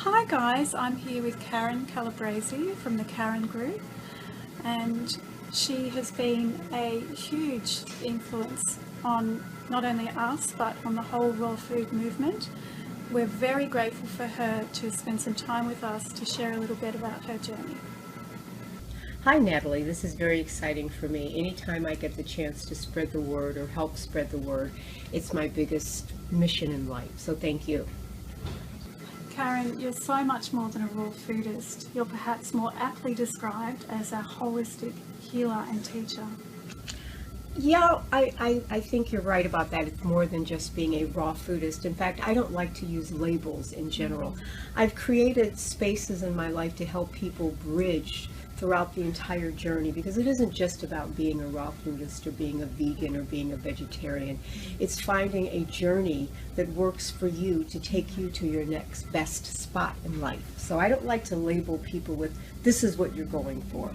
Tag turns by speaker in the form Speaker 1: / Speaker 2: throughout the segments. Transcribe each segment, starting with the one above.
Speaker 1: Hi guys, I'm here with Karyn Calabrese from the Karyn Group, and she has been a huge influence on not only us but on the whole raw food movement. We're very grateful for her to spend some time with us to share a little bit about her journey.
Speaker 2: Hi Natalie, this is very exciting for me. Anytime I get the chance to spread the word or help spread the word, it's my biggest mission in life, so thank you.
Speaker 1: Karyn, you're so much more than a raw foodist. You're perhaps more aptly described as a holistic healer and teacher.
Speaker 2: Yeah, I think you're right about that. It's more than just being a raw foodist. In fact, I don't like to use labels in general. I've created spaces in my life to help people bridge throughout the entire journey, because it isn't just about being a raw foodist or being a vegan or being a vegetarian. It's finding a journey that works for you to take you to your next best spot in life. So I don't like to label people with, this is what you're going for.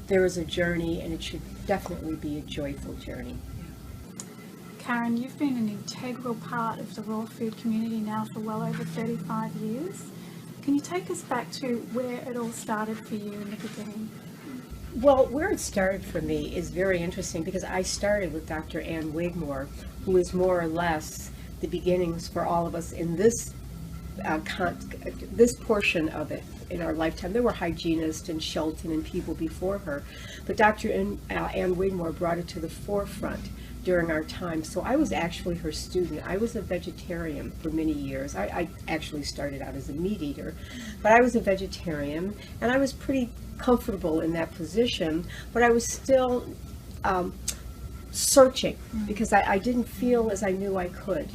Speaker 2: There is a journey, and it should definitely be a joyful journey.
Speaker 1: Karyn, you've been an integral part of the raw food community now for well over 35 years. Can you take us back to where it all started for you in the beginning?
Speaker 2: Well, where it started for me is very interesting, because I started with Dr. Ann Wigmore, who is more or less the beginnings for all of us in this portion of it in our lifetime. There were hygienists and Shelton and people before her, but Dr. Ann Wigmore brought it to the forefront during our time. So I was actually her student. I was a vegetarian for many years. I actually started out as a meat eater, but I was a vegetarian, and I was pretty comfortable in that position, but I was still searching, because I didn't feel as I knew I could.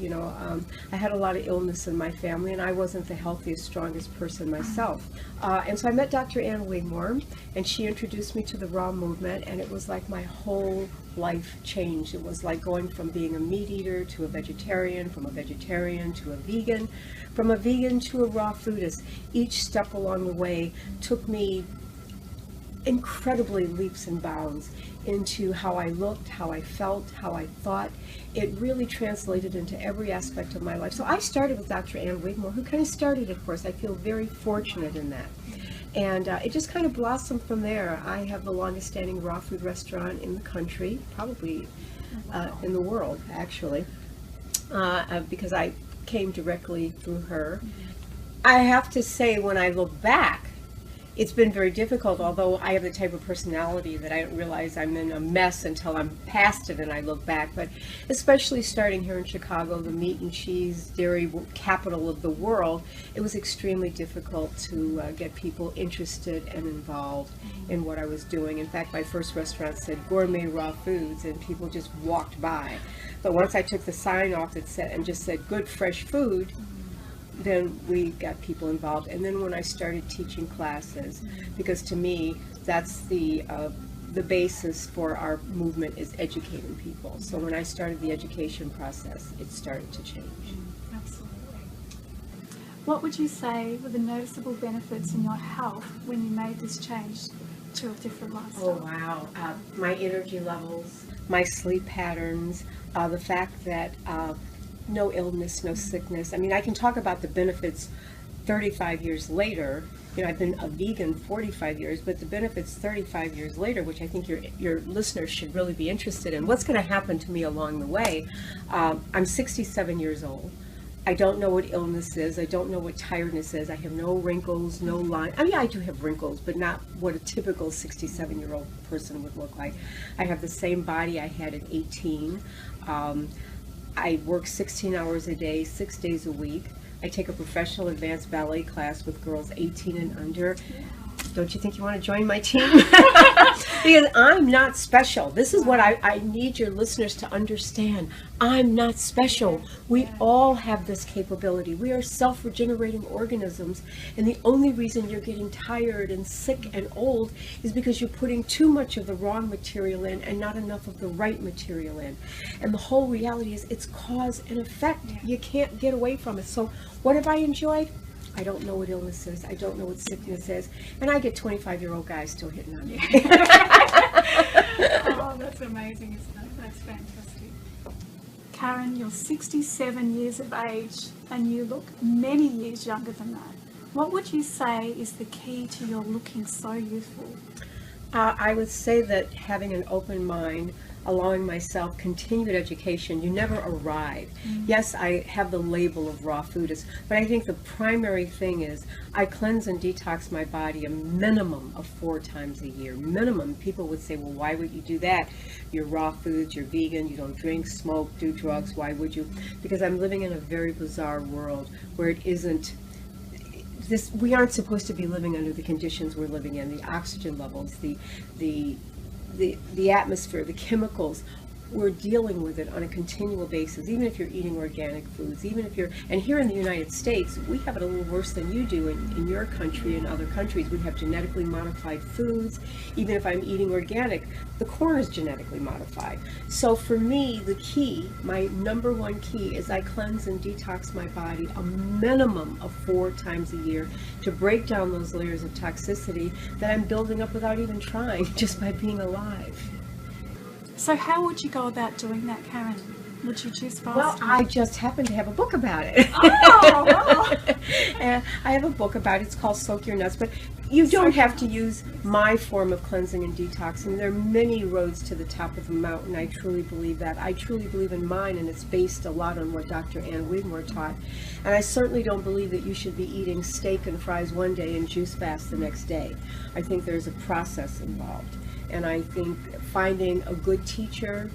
Speaker 2: I had a lot of illness in my family, and I wasn't the healthiest, strongest person myself. And so I met Dr. Ann Wigmore, and she introduced me to the raw movement, and it was like my whole life changed. It was like going from being a meat eater to a vegetarian, from a vegetarian to a vegan, from a vegan to a raw foodist. Each step along the way took me incredibly leaps and bounds into how I looked, how I felt, how I thought. It really translated into every aspect of my life. So I started with Dr. Ann Wigmore, who kind of started it for us. I feel very fortunate in that. And it just kind of blossomed from there. I have the longest standing raw food restaurant in the country, probably in the world, actually, because I came directly through her. I have to say, when I look back, it's been very difficult, although I have the type of personality that I don't realize I'm in a mess until I'm past it and I look back. But especially starting here in Chicago, the meat and cheese dairy capital of the world, it was extremely difficult to get people interested and involved in what I was doing. In fact, my first restaurant said gourmet raw foods, and people just walked by. But once I took the sign off that said, and just said good fresh food, then we got people involved. And then when I started teaching classes, because to me that's the basis for our movement, is educating people. So when I started the education process, it started to change.
Speaker 1: Absolutely. What would you say were the noticeable benefits in your health when you made this change to a different lifestyle?
Speaker 2: Oh wow, my energy levels, my sleep patterns, the fact that no illness, no sickness. I mean, I can talk about the benefits 35 years later. I've been a vegan 45 years, but the benefits 35 years later, which I think your listeners should really be interested in. What's going to happen to me along the way? I'm 67 years old. I don't know what illness is. I don't know what tiredness is. I have no wrinkles, no lines. I mean, I do have wrinkles, but not what a typical 67-year-old person would look like. I have the same body I had at 18. I work 16 hours a day, 6 days a week. I take a professional advanced ballet class with girls 18 and under. Don't you think you want to join my team? Because I'm not special. This is what I need your listeners to understand. I'm not special. We all have this capability. We are self-regenerating organisms, and the only reason you're getting tired and sick and old is because you're putting too much of the wrong material in and not enough of the right material in. And the whole reality is it's cause and effect. You can't get away from it. So what have I enjoyed? I don't know what illness is. I don't know what sickness is. And I get 25-year-old guys still hitting on me.
Speaker 1: Oh, that's amazing, isn't it? That's fantastic. Karyn, you're 67 years of age, and you look many years younger than that. What would you say is the key to your looking so youthful?
Speaker 2: I would say that having an open mind, allowing myself continued education, you never arrive. Yes, I have the label of raw foodist, but I think the primary thing is I cleanse and detox my body a minimum of 4 times a year. Minimum. People would say, well, why would you do that? You're raw foods, you're vegan, you don't drink, smoke, do drugs, why would you? Because I'm living in a very bizarre world where it isn't we aren't supposed to be living under the conditions we're living in, the oxygen levels, the atmosphere, the chemicals. We're dealing with it on a continual basis, even if you're eating organic foods, even if you're, and here in the United States, we have it a little worse than you do in your country and other countries. We have genetically modified foods. Even if I'm eating organic, the corn is genetically modified. So for me, the key, my number one key, is I cleanse and detox my body a minimum of 4 times a year to break down those layers of toxicity that I'm building up without even trying, just by being alive.
Speaker 1: So how would you go about doing that, Karyn? Would you choose fasting?
Speaker 2: Well, I just happen to have a book about it.
Speaker 1: Oh!
Speaker 2: And I have a book about it. It's called Soak Your Nuts. But you don't have to use my form of cleansing and detoxing. There are many roads to the top of the mountain. I truly believe that. I truly believe in mine, and it's based a lot on what Dr. Ann Wigmore taught. And I certainly don't believe that you should be eating steak and fries one day and juice fast the next day. I think there's a process involved. And I think finding a good teacher,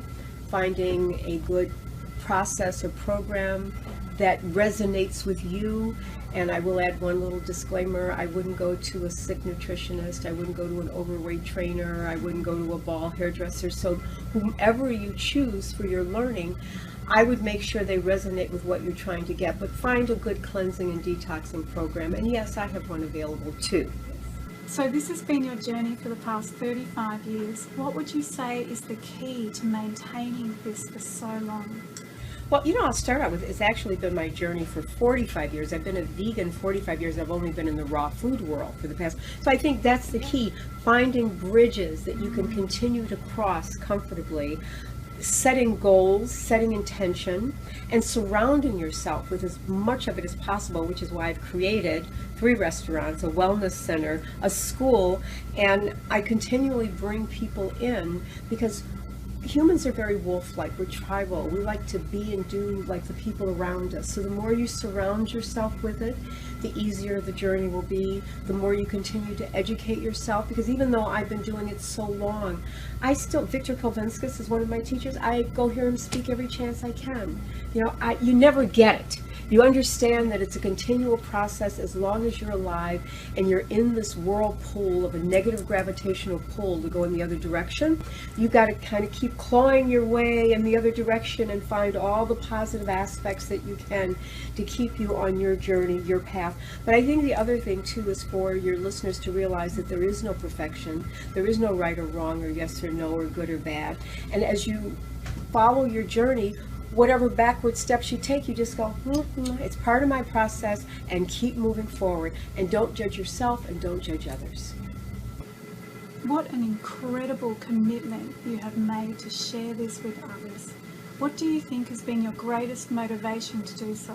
Speaker 2: finding a good process or program that resonates with you. And I will add one little disclaimer: I wouldn't go to a sick nutritionist, I wouldn't go to an overweight trainer, I wouldn't go to a bald hairdresser. So whomever you choose for your learning, I would make sure they resonate with what you're trying to get. But find a good cleansing and detoxing program. And yes, I have one available too.
Speaker 1: So this has been your journey for the past 35 years. What would you say is the key to maintaining this for so long?
Speaker 2: Well, I'll start out with, it's actually been my journey for 45 years. I've been a vegan 45 years. I've only been in the raw food world for the past. So I think that's the key, finding bridges that you can continue to cross comfortably, setting goals, setting intention, and surrounding yourself with as much of it as possible, which is why I've created 3 restaurants, a wellness center, a school, and I continually bring people in because humans are very wolf-like. We're tribal. We like to be and do like the people around us. So the more you surround yourself with it, the easier the journey will be, the more you continue to educate yourself, because even though I've been doing it so long, Victor Kolvinskis is one of my teachers. I go hear him speak every chance I can. You never get it. You understand that it's a continual process as long as you're alive and you're in this whirlpool of a negative gravitational pull to go in the other direction. You've got to kind of keep clawing your way in the other direction and find all the positive aspects that you can to keep you on your journey, your path. But I think the other thing too is for your listeners to realize that there is no perfection. There is no right or wrong or yes or no or good or bad. And as you follow your journey, whatever backward steps you take, you just go, it's part of my process, and keep moving forward. And don't judge yourself and don't judge others.
Speaker 1: What an incredible commitment you have made to share this with others. What do you think has been your greatest motivation to do so?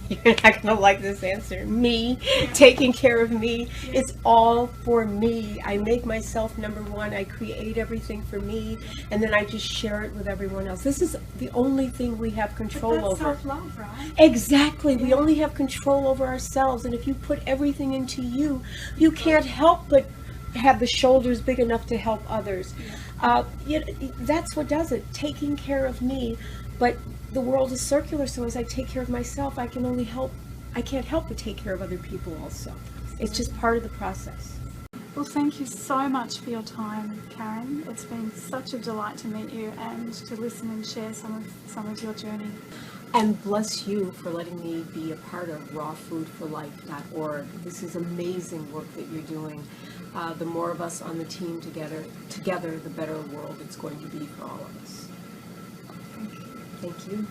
Speaker 2: You're not going to like this answer. Me, taking care of me. It's all for me. I make myself number one. I create everything for me, and then I just share it with everyone else. This is the only thing we have control
Speaker 1: But that's
Speaker 2: over.
Speaker 1: self-love, right?
Speaker 2: Exactly. We only have control over ourselves, and if you put everything into you, you can't help but have the shoulders big enough to help others. That's what does it, taking care of me. But the world is circular, so as I take care of myself, I can't help but take care of other people also. It's just part of the process.
Speaker 1: Well, thank you so much for your time, Karyn. It's been such a delight to meet you and to listen and share some of your journey.
Speaker 2: And bless you for letting me be a part of rawfoodforlife.org. This is amazing work that you're doing. The more of us on the team together, the better world it's going to be for all of us. Thank you.